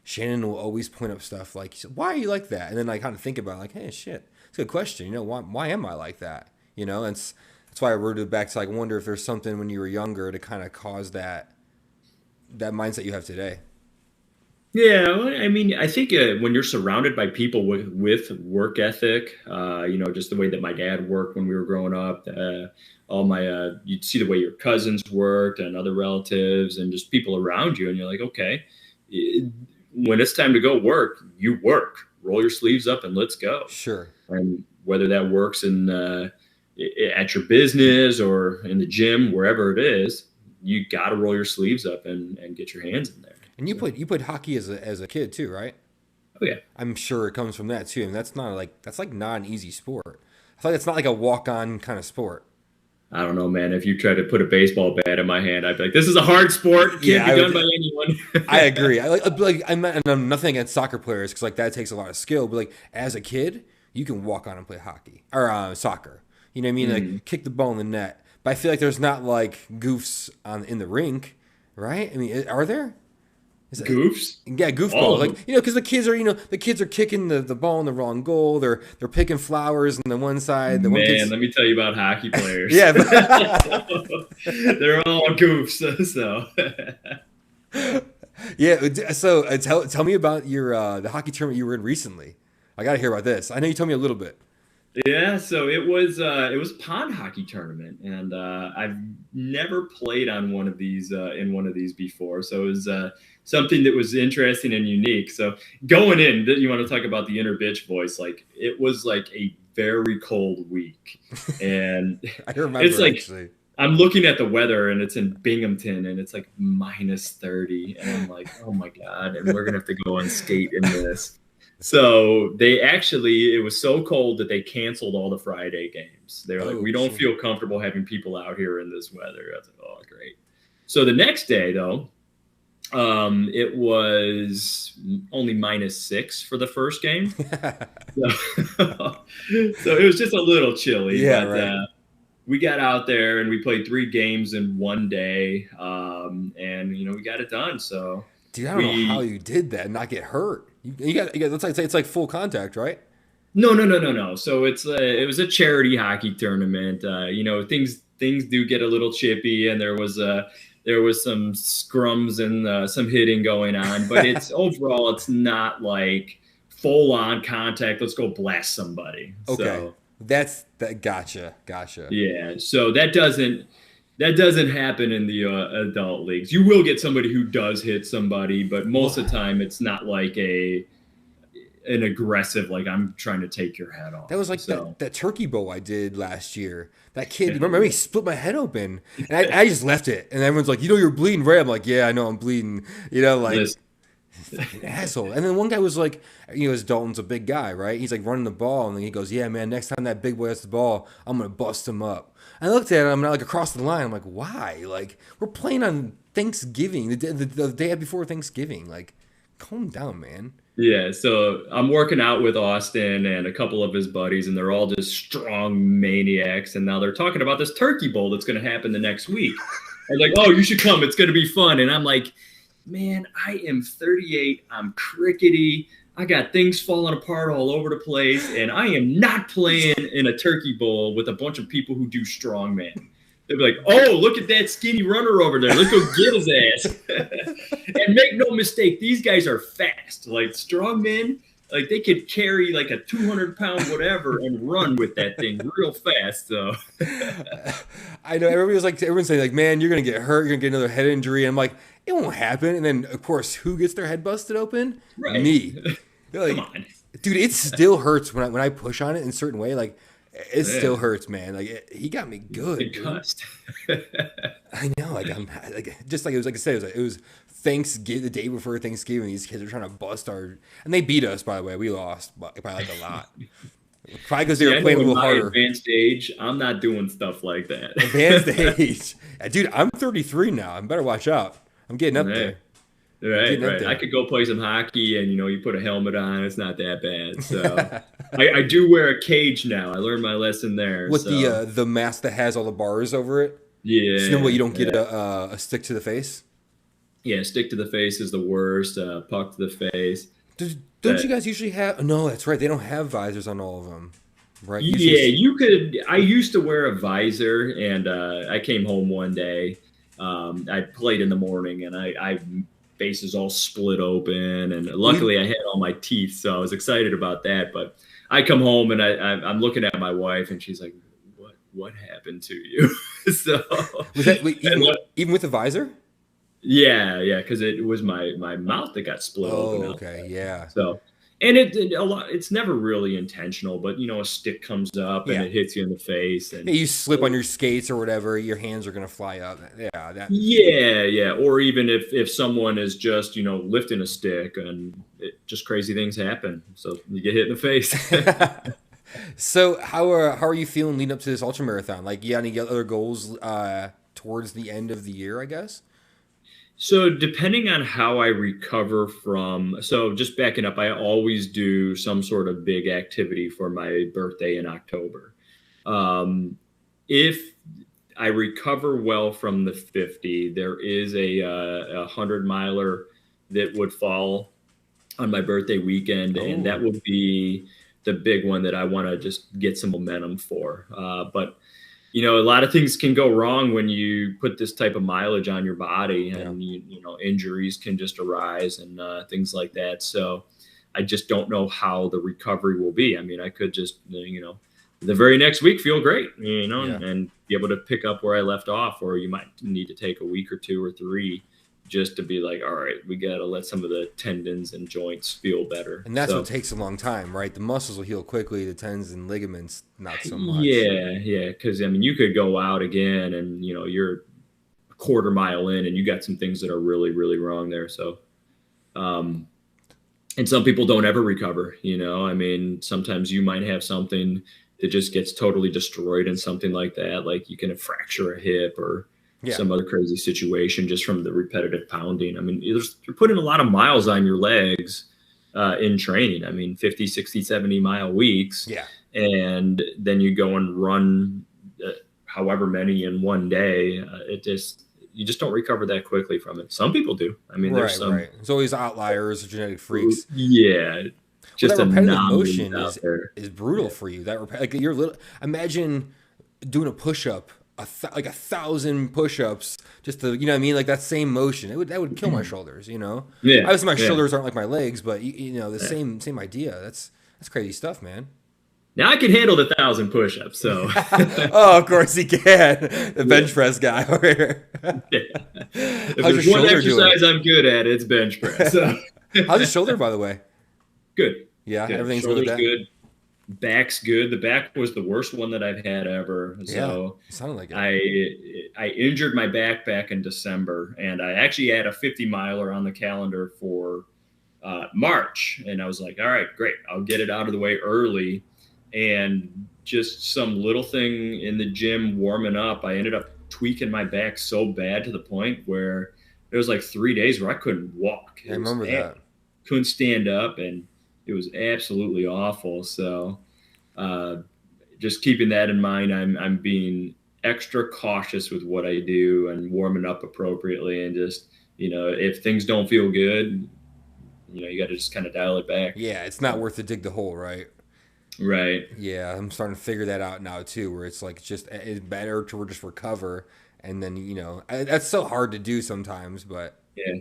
Shannon will always point up stuff like, why are you like that? And then I kind of think about it, like, hey, shit, it's a good question. Why am I like that? And that's why I rooted back to like, wonder if there's something when you were younger to kind of cause that mindset you have today. Yeah, I mean, I think when you're surrounded by people with work ethic, just the way that my dad worked when we were growing up, you'd see the way your cousins worked and other relatives and just people around you, and you're like, okay, when it's time to go work, you work, roll your sleeves up, and let's go. Sure. And whether that works at your business or in the gym, wherever it is, you got to roll your sleeves up and get your hands in there. And you played hockey as a kid too, right? Oh yeah. I'm sure it comes from that too. And that's not an easy sport. I feel like it's not like a walk-on kind of sport. I don't know, man. If you try to put a baseball bat in my hand, I'd be like, "This is a hard sport. Can't be done by anyone." I agree. I'm nothing against soccer players because like that takes a lot of skill. But like as a kid, you can walk on and play hockey or soccer. You know what I mean? Like kick the ball in the net. But I feel like there's not like goofs in the rink, right? I mean, are there? Goofs? Yeah, goofball. Like because the kids are kicking the ball in the wrong goal. They're picking flowers on the one side. The let me tell you about hockey players. Yeah, they're all goofs. So yeah. So tell me about your the hockey tournament you were in recently. I got to hear about this. I know you told me a little bit. Yeah, so it was a pond hockey tournament, and I've never played on one of these in one of these before. So it was something that was interesting and unique. So going in, you want to talk about the inner bitch voice? Like it was like a very cold week, and I remember it's like actually. I'm looking at the weather, and it's in Binghamton, and it's like -30, and I'm like, oh my god, and we're gonna have to go and skate in this. So it was so cold that they canceled all the Friday games. They were like, we don't feel comfortable having people out here in this weather. I was like, oh, great. So the next day, though, it was only -6 for the first game. So it was just a little chilly. Yeah, but, right. We got out there and we played 3 games in one day. And, we got it done. So, dude, I don't know how you did that and not get hurt. You got let's say it's like full contact, right? No. So it was a charity hockey tournament. Things do get a little chippy, and there was some scrums and some hitting going on, but it's overall it's not like full on contact. Let's go blast somebody. Okay, so, that's that. Gotcha. Yeah, so that doesn't happen in the adult leagues. You will get somebody who does hit somebody, but most of the time it's not like an aggressive, like I'm trying to take your head off. That was like that turkey bowl I did last year. That kid, remember he split my head open, and I just left it, and everyone's like, you're bleeding, right? I'm like, yeah, I know I'm bleeding. Fucking asshole. And then one guy was like, as Dalton's a big guy, right? He's like running the ball, and then he goes, yeah, man, next time that big boy has the ball, I'm gonna bust him up. I looked at him, like across the line. I'm like, why? Like we're playing on Thanksgiving, the day before Thanksgiving. Like, calm down, man. Yeah, so I'm working out with Austin and a couple of his buddies, and they're all just strong maniacs. And now they're talking about this turkey bowl that's going to happen the next week. And like, oh, you should come. It's going to be fun. And I'm like, man, I am 38. I'm crickety. I got things falling apart all over the place, and I am not playing in a turkey bowl with a bunch of people who do strongman. They'd be like, oh, look at that skinny runner over there. Let's go get his ass. And make no mistake, these guys are fast. Like strongmen, like they could carry like a 200-pound whatever and run with that thing real fast. So I know everyone's saying like, man, you're gonna get hurt, you're gonna get another head injury. And I'm like, it won't happen. And then of course, who gets their head busted open? Right. Me. Like, come on, dude. It still hurts when I push on it in a certain way. Like it still hurts, man. Like he got me good. I know. Like I'm just like it was. Like I said, it was Thanksgiving, the day before Thanksgiving. These kids are trying to bust and they beat us. By the way, we lost by like a lot. Probably because they were playing a little harder. Advanced age, I'm not doing stuff like that. Advanced age, dude. I'm 33 now. I better watch out. I'm getting up there. Right. I could go play some hockey, and you put a helmet on. It's not that bad. So I do wear a cage now. I learned my lesson there. With the mask that has all the bars over it. Yeah. So then you don't get a stick to the face. Yeah, stick to the face is the worst. Puck to the face. Don't you guys usually have? No, that's right. They don't have visors on all of them, right? You could. I used to wear a visor, and I came home one day. I played in the morning, and I face is all split open, and luckily I had all my teeth, so I was excited about that. But I come home and I'm looking at my wife, and she's like, "What happened to you?" So was that even with the visor? Yeah, because it was my mouth that got split open. Okay, yeah. So. And it's never really intentional, but a stick comes up and it hits you in the face, and you slip on your skates or whatever, your hands are gonna fly up. Yeah. Or even if someone is just lifting a stick, and just crazy things happen, so you get hit in the face. So how are you feeling leading up to this ultra marathon? Like, yeah, any other goals towards the end of the year, I guess? So depending on how I recover from, so just backing up, I always do some sort of big activity for my birthday in October. Um, if I recover well from the 50, there is a 100 miler that would fall on my birthday weekend, and that Oh, would be the big one that I want to just get some momentum for. But a lot of things can go wrong when you put this type of mileage on your body, yeah. and injuries can just arise and things like that. So I just don't know how the recovery will be. I mean, I could just the very next week feel great, Yeah. and be able to pick up where I left off, or you might need to take a week or two or three just to be like, all right, we got to let some of the tendons and joints feel better. And that's what So takes a long time, right? The muscles will heal quickly, the tendons and ligaments not so much. yeah, because I mean, you could go out again, and you're a quarter mile in, and you got some things that are really, really wrong there. So, um, and some people don't ever recover. I mean, sometimes you might have something that just gets totally destroyed in something like that, like you can fracture a hip or Yeah. some other crazy situation just from the repetitive pounding. I mean, you're putting a lot of miles on your legs in training. I mean, 50, 60, 70 mile weeks. Yeah. And then you go and run however many in one day. You just don't recover that quickly from it. Some people do. I mean, there's some. Right. There's always outliers or genetic freaks. Yeah, Well, that just repetitive anomalies motion out there. is brutal for you. Like you're little. Imagine doing a push up, like 1,000 push ups, just to what I mean, like that same motion. That would kill my shoulders. Yeah, Obviously my yeah. shoulders aren't like my legs, but the same idea. That's crazy stuff, man. Now I can handle the 1,000 push-ups. So Oh, of course he can. The bench press guy over here. if How's your there's one shoulder doing? exercise I'm good at, it's bench press. So. How's your shoulder, by the way? Good. Yeah, Good. everything's good with Shoulder's that. good. Back's good. The back was the worst one that I've had ever. Yeah, So it sounded like it. I injured my back in December, and I actually had a 50 miler on the calendar for March. And I was like, all right, great. I'll get it out of the way early. And just some little thing in the gym warming up, I ended up tweaking my back so bad to the point where there was like 3 days where I couldn't walk. I remember that. Couldn't stand up, and it was absolutely awful. So just keeping that in mind, I'm being extra cautious with what I do and warming up appropriately, and just if things don't feel good, you got to just kind of dial it back. Yeah, it's not worth to dig the hole, right? Right. Yeah, I'm starting to figure that out now too, where it's like it's better to just recover, and then that's so hard to do sometimes, but Yeah.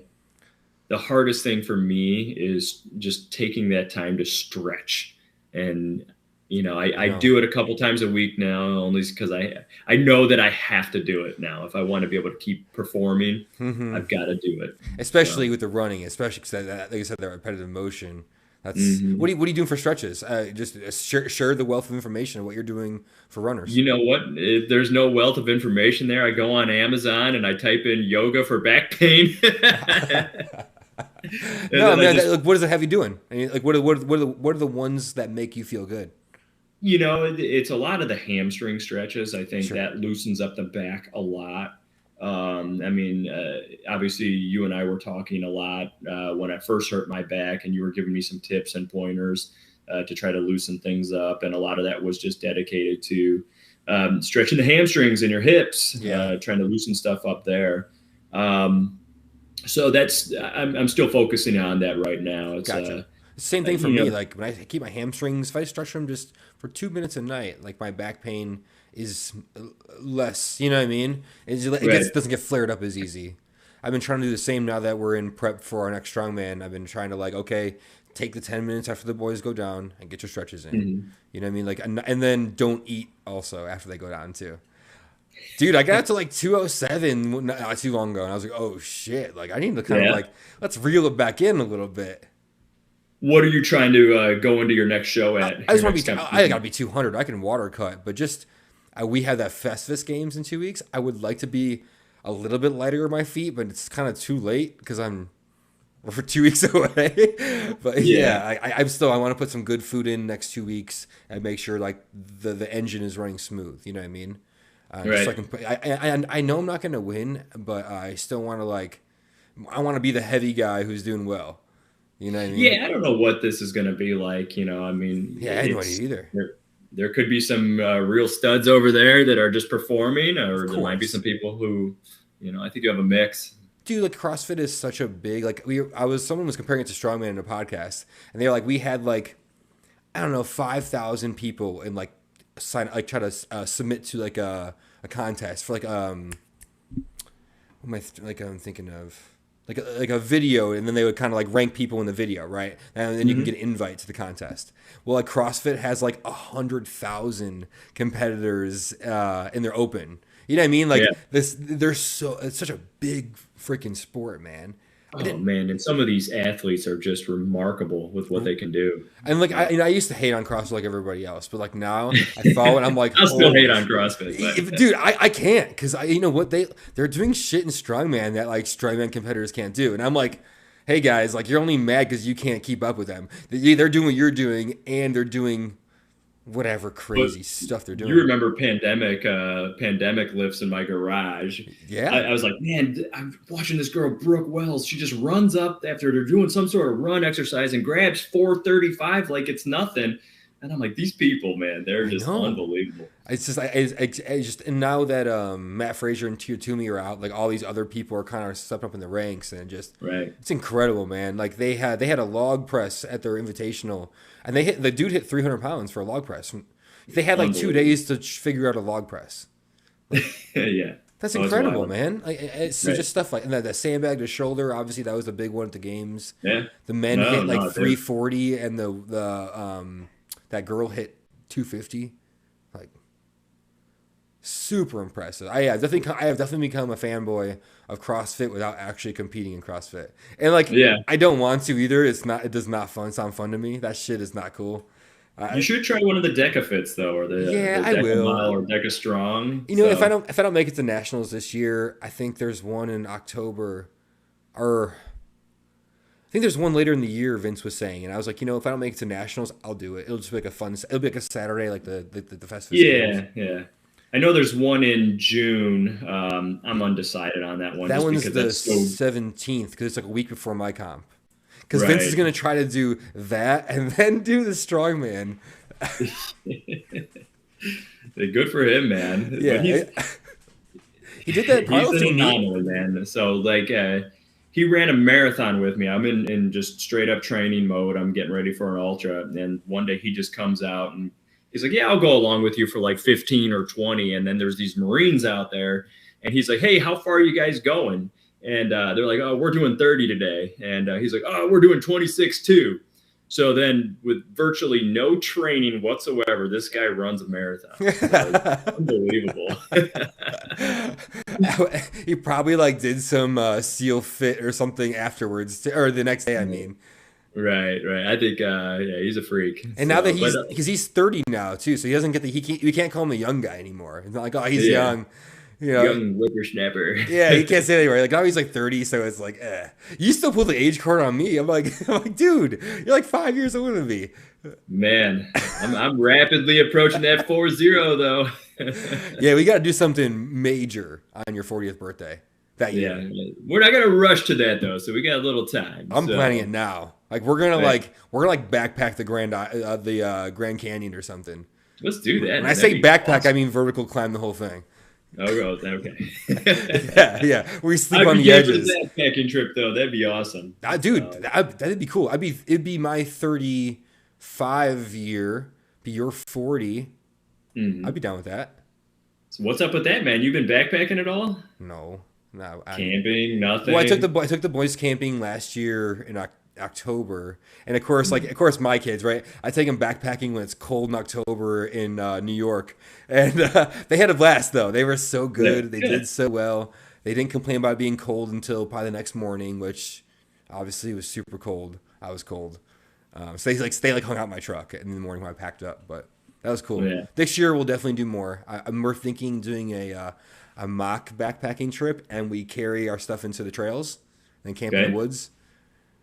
The hardest thing for me is just taking that time to stretch. And I do it a couple times a week now, only because I know that I have to do it now. If I want to be able to keep performing, I've got to do it. especially with the running, especially because like you said, that repetitive motion. That's what are you doing for stretches? Just share the wealth of information of what you're doing for runners. You know what? If there's no wealth of information there, I go on Amazon and I type in yoga for back pain. No, man. What does it have you doing? I mean, like, what are the ones that make you feel good? It's a lot of the hamstring stretches. I think Sure. that loosens up the back a lot. I mean, obviously, you and I were talking a lot when I first hurt my back, and you were giving me some tips and pointers to try to loosen things up. And a lot of that was just dedicated to stretching the hamstrings and your hips, trying to loosen stuff up there. So I'm still focusing on that right now. It's Gotcha. Same thing for me. Like when I keep my hamstrings, if I stretch them just for 2 minutes a night, like my back pain is less. You know what I mean? Doesn't get flared up as easy. I've been trying to do the same now that we're in prep for our next strongman. I've been trying to take the 10 minutes after the boys go down and get your stretches in. Mm-hmm. You know what I mean? Like, and then don't eat also after they go down too. Dude, I got to like 207 not too long ago, and I was like, oh shit! Like, I need to kind of let's reel it back in a little bit. What are you trying to go into your next show at? I just want to be. I got to be 200. I can water cut, but just we have that Festivus games in 2 weeks. I would like to be a little bit lighter on my feet, but it's kind of too late because I'm We're for 2 weeks away. But yeah, I want to put some good food in next 2 weeks and make sure like the engine is running smooth. You know what I mean? Just so I can put, I know I'm not going to win, but I still want to I want to be the heavy guy who's doing well. You know what I mean? Yeah, I don't know what this is going to be like. I mean, yeah, I don't either. There could be some real studs over there that are just performing, or there might be some people who, I think you have a mix. Dude, like CrossFit is such a big someone was comparing it to strongman in a podcast, and they were like, we had I don't know 5,000 people and try to submit to a contest for what am I I'm thinking of like a video, and then they would kind of rank people in the video, right? And then you can get an invite to the contest. Well, CrossFit has 100,000 competitors in their open. You know what I mean? It's such a big freaking sport, man. Oh man, and some of these athletes are just remarkable with what they can do. And I used to hate on CrossFit like everybody else, but now I follow and I'm like, I still hate on CrossFit, but. Dude, I can't because you know what they're doing shit in strongman that strongman competitors can't do, and I'm like, hey guys, you're only mad because you can't keep up with them. They're doing what you're doing, and they're doing whatever crazy stuff they're doing. You remember pandemic lifts in my garage. Yeah. I was like, man, I'm watching this girl, Brooke Wells. She just runs up after they're doing some sort of run exercise and grabs 435 like it's nothing. And I'm like, these people, man, they're just unbelievable. It's just, and now that Matt Frazier and Tumi are out, all these other people are kind of stepping up in the ranks, and it's incredible, man. They had a log press at their invitational, and the dude hit 300 pounds for a log press. They had 2 days to figure out a log press. Yeah. That's incredible, man. It's just stuff and the sandbag to shoulder. Obviously, that was the big one at the games. Yeah. The men hit 340, and that girl hit 250. Super impressive. I have definitely become a fanboy of CrossFit without actually competing in CrossFit. And I don't want to either. It does not sound fun to me. That shit is not cool. You should try one of the Deca Fits though, or the I will. Mile or Deca Strong. If I don't make it to nationals this year, I think there's one in October, or I think there's one later in the year. Vince was saying, and I was like, if I don't make it to nationals, I'll do it. It'll just be it'll be a Saturday, the festival. Yeah. I know there's one in June. I'm undecided on that one. That one's the 17th because it's a week before my comp. Because Vince is going to try to do that and then do the strongman. Good for him, man. Yeah, he did that. He's an anomaly, man. So he ran a marathon with me. I'm in just straight up training mode. I'm getting ready for an ultra, and then one day he just comes out and he's like, yeah, I'll go along with you for 15 or 20. And then there's these Marines out there. And he's like, hey, how far are you guys going? And they're like, oh, we're doing 30 today. And he's like, oh, we're doing 26 too. So then with virtually no training whatsoever, this guy runs a marathon. Unbelievable. He probably did some SEAL fit or something afterwards, or the next day, I mean. Right. I think, he's a freak. And now that because he's 30 now too, so he doesn't get we can't call him a young guy anymore. It's not like, oh, he's young, young whippersnapper. Yeah, he can't say that anymore. Now he's 30, so it's you still pull the age card on me. I'm like, dude, you're 5 years older than me. Man, I'm rapidly approaching that 40 though. Yeah, we got to do something major on your 40th birthday. That year. Yeah, we're not gonna rush to that though, so we got a little time. I'm planning it now. We're gonna backpack the Grand Canyon or something. Let's do that. When I say backpack, awesome. I mean vertical climb the whole thing. Oh, okay. yeah. We sleep on the edges. That backpacking trip though, that'd be awesome. Dude, that'd be cool. It'd be my 35 year, be your 40. Mm-hmm. I'd be down with that. So what's up with that, man? You've been backpacking at all? No. Camping, nothing. Well, I took the boys camping last year in October, and of course, my kids, right? I take them backpacking when it's cold in October in New York, and they had a blast though. They were so good. They did so well. They didn't complain about being cold until probably the next morning, which obviously was super cold. I was cold, so they hung out in my truck in the morning when I packed up. But that was cool. Yeah. This year we'll definitely do more. We're thinking doing a mock backpacking trip, and we carry our stuff into the trails and camp in the woods.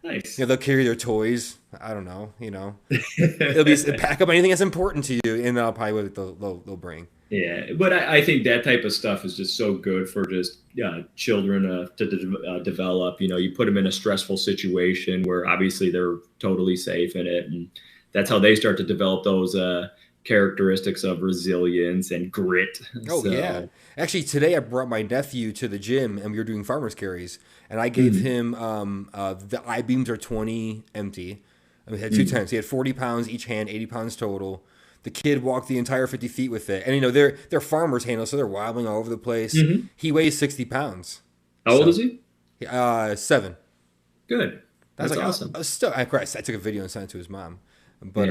Nice. They'll carry their toys. I don't know. It'll be pack up anything that's important to you, and that'll probably what they'll bring. Yeah, but I think that type of stuff is just so good for just children to develop. You put them in a stressful situation where obviously they're totally safe in it, and that's how they start to develop those characteristics of resilience and grit. Oh, yeah. Actually, today I brought my nephew to the gym, and we were doing farmer's carries, and I gave him the I-beams are 20 empty. And we had 2 tents. He had 40 pounds each hand, 80 pounds total. The kid walked the entire 50 feet with it. And, they're farmer's handles, so they're wobbling all over the place. He weighs 60 pounds. How old is he? 7. Good. That's awesome. I took a video and sent it to his mom. But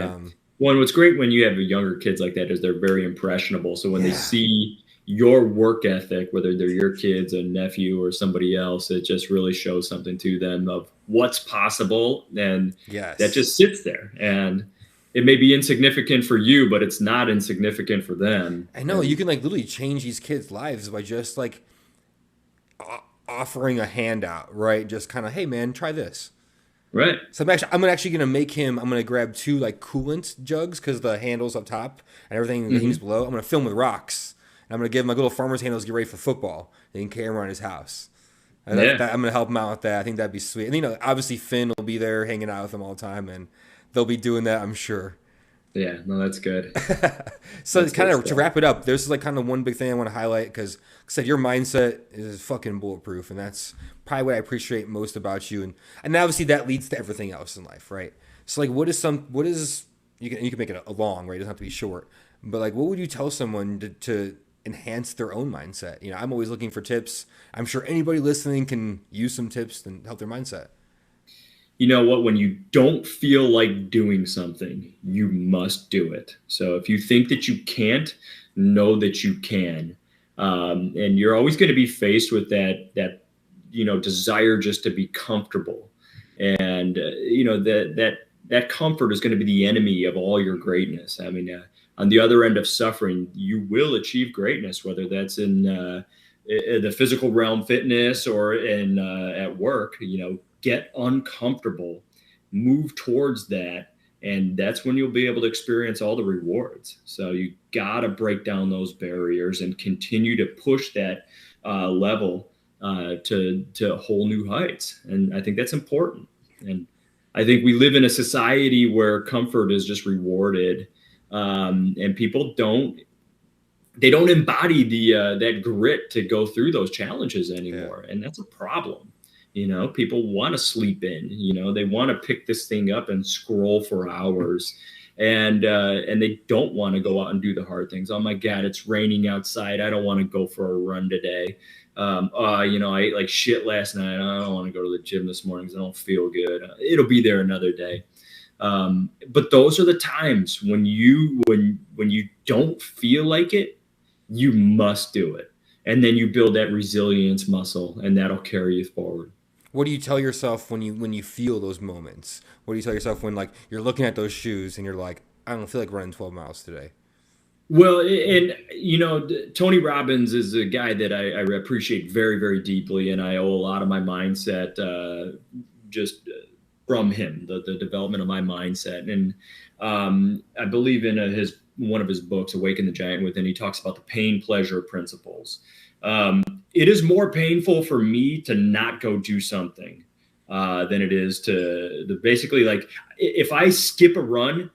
Well, and what's great when you have younger kids like that is they're very impressionable. So when they see your work ethic, whether they're your kids, a nephew, or somebody else, it just really shows something to them of what's possible. And that just sits there. And it may be insignificant for you, but it's not insignificant for them. I know. You can literally change these kids' lives by just offering a handout, right? Just kind of, hey, man, try this. Right. So I'm actually gonna make him. I'm gonna grab 2 coolant jugs because the handles up top and everything the hangs below. I'm gonna fill them with rocks. And I'm gonna give him little farmer's handles to get ready for football. They can carry them around his house. I'm gonna help him out with that. I think that'd be sweet. And obviously Finn will be there hanging out with him all the time, and they'll be doing that, I'm sure. Yeah, no, that's good. So that's kind of to wrap it up, there's kind of one big thing I want to highlight because, like I said, your mindset is fucking bulletproof, and that's probably what I appreciate most about you. And obviously that leads to everything else in life, right? So what is you can make it a long, right? It doesn't have to be short, but what would you tell someone to enhance their own mindset? I'm always looking for tips. I'm sure anybody listening can use some tips and help their mindset. You know what? When you don't feel like doing something, you must do it. So if you think that you can't, know that you can. And you're always going to be faced with that desire just to be comfortable. And, that comfort is going to be the enemy of all your greatness. I mean, on the other end of suffering, you will achieve greatness, whether that's in the physical realm, fitness, or in at work. Get uncomfortable, move towards that, and that's when you'll be able to experience all the rewards. So you got to break down those barriers and continue to push that level to whole new heights. And I think that's important. And I think we live in a society where comfort is just rewarded, and people don't embody that grit to go through those challenges anymore, and that's a problem. People want to sleep in. They want to pick this thing up and scroll for hours, and they don't want to go out and do the hard things. Oh my God, it's raining outside. I don't want to go for a run today. I ate like shit last night. I don't want to go to the gym this morning because I don't feel good. It'll be there another day. But those are the times when you don't feel like it, you must do it. And then you build that resilience muscle, and that'll carry you forward. What do you tell yourself when you feel those moments? What do you tell yourself when you're looking at those shoes and you're like, I don't feel like running 12 miles today? Well, and Tony Robbins is a guy that I appreciate very, very deeply, and I owe a lot of my mindset just from him, the development of my mindset. And I believe in one of his books, Awaken the Giant Within, he talks about the pain-pleasure principles. It is more painful for me to not go do something than it is to basically, if I skip a run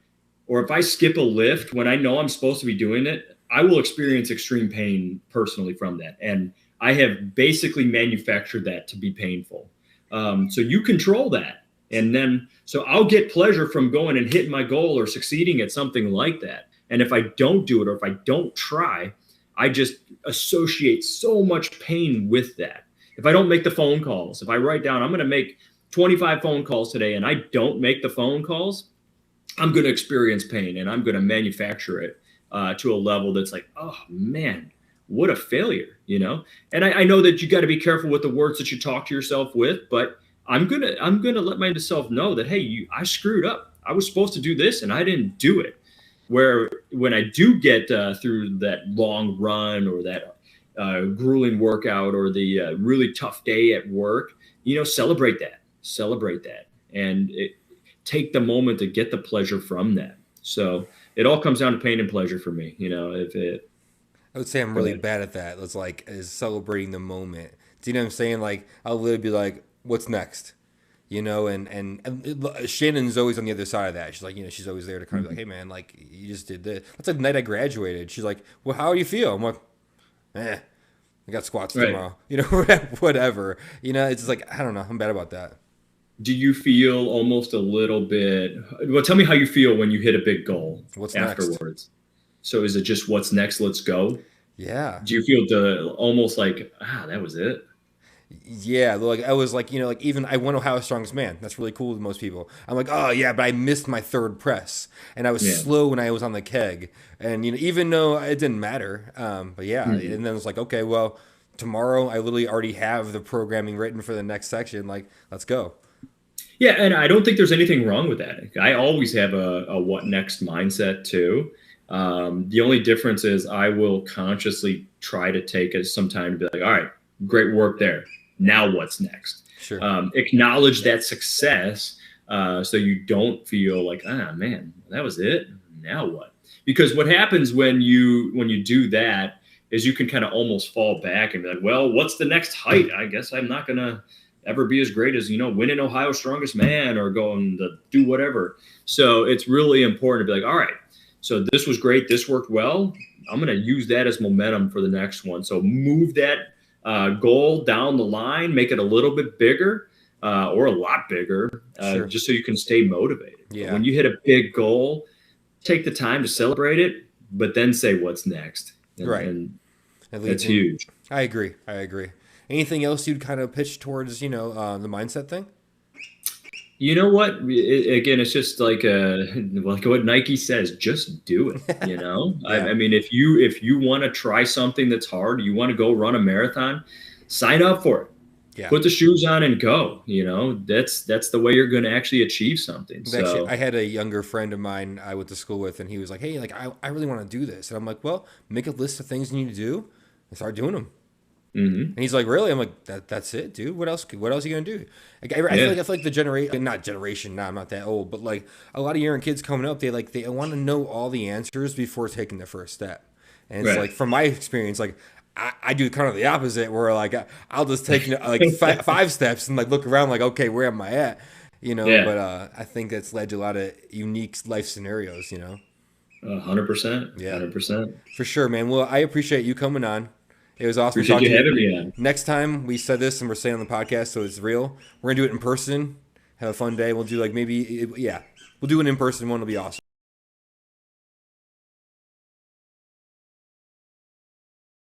or if I skip a lift when I know I'm supposed to be doing it, I will experience extreme pain personally from that. And I have basically manufactured that to be painful. So you control that. And then, so I'll get pleasure from going and hitting my goal or succeeding at something like that. And if I don't do it, or if I don't try, I just associate so much pain with that. If I don't make the phone calls, if I write down, I'm going to make 25 phone calls today, and I don't make the phone calls, I'm going to experience pain, and I'm going to manufacture it to a level that's like, oh man, what a failure, And I know that you got to be careful with the words that you talk to yourself with, but I'm gonna let myself know that, hey, I screwed up. I was supposed to do this, and I didn't do it. Where when I do get through that long run or that grueling workout or the really tough day at work, celebrate that, and take the moment to get the pleasure from that. So it all comes down to pain and pleasure for me. I would say I'm really bad at that. It's like is celebrating the moment. Do you know what I'm saying? Like I'll literally be like, "What's next?" And Shannon's always on the other side of that. She's like, she's always there to kind of be like, "Hey man, like you just did this." That's like the night I graduated. She's like, "Well, how do you feel?" I'm like, "I got squats tomorrow." Whatever. It's just like I don't know. I'm bad about that. Do you feel almost a little bit? Well, tell me how you feel when you hit a big goal. What's afterwards? Next? So is it just what's next? Let's go. Yeah. Do you feel almost like that was it? Yeah, like I was like, like even I won Ohio's Strongest Man. That's really cool to most people. I'm like, oh yeah, but I missed my third press, and I was slow when I was on the keg, and even though it didn't matter, but yeah, and then it's like, okay, well, tomorrow I literally already have the programming written for the next section. Like, let's go. Yeah, and I don't think there's anything wrong with that. I always have a what next mindset too. The only difference is I will consciously try to take some time to be like, all right, great work there. Now what's next? Sure. Acknowledge that success so you don't feel like, man, that was it. Now what? Because what happens when you do that is you can kind of almost fall back and be like, well, what's the next height? I guess I'm not going to ever be as great as, winning Ohio's Strongest Man or going to do whatever. So it's really important to be like, all right, so this was great. This worked well. I'm going to use that as momentum for the next one. So move that goal down the line, make it a little bit bigger or a lot bigger, sure. Just so you can stay motivated. Yeah. When you hit a big goal, take the time to celebrate it, but then say what's next. Right. And that's huge. I agree. Anything else you'd kind of pitch towards, the mindset thing? You know what? Again, it's just like what Nike says, just do it. Yeah. I mean, if you want to try something that's hard, you want to go run a marathon, sign up for it. Yeah. Put the shoes on and go. That's the way you're going to actually achieve something. So actually, I had a younger friend of mine I went to school with, and he was like, "Hey, like I really want to do this," and I'm like, "Well, make a list of things you need to do and start doing them." Mm-hmm. And he's like, "Really?" I'm like, "That's it, dude. What else are you gonna do?" Like, I feel like the generation. Nah, I'm not that old, but like a lot of young kids coming up, they want to know all the answers before taking the first step. And it's like from my experience, like I do kind of the opposite, where like I'll just take like five steps and like look around, like, okay, where am I at? But I think that's led to a lot of unique life scenarios. 100%. Yeah, 100%. For sure, man. Well, I appreciate you coming on. It was awesome talking to you. Having me on. Next time we said this and we're saying on the podcast, so it's real. We're gonna do it in person. Have a fun day. We'll do we'll do an in person one. It'll be awesome.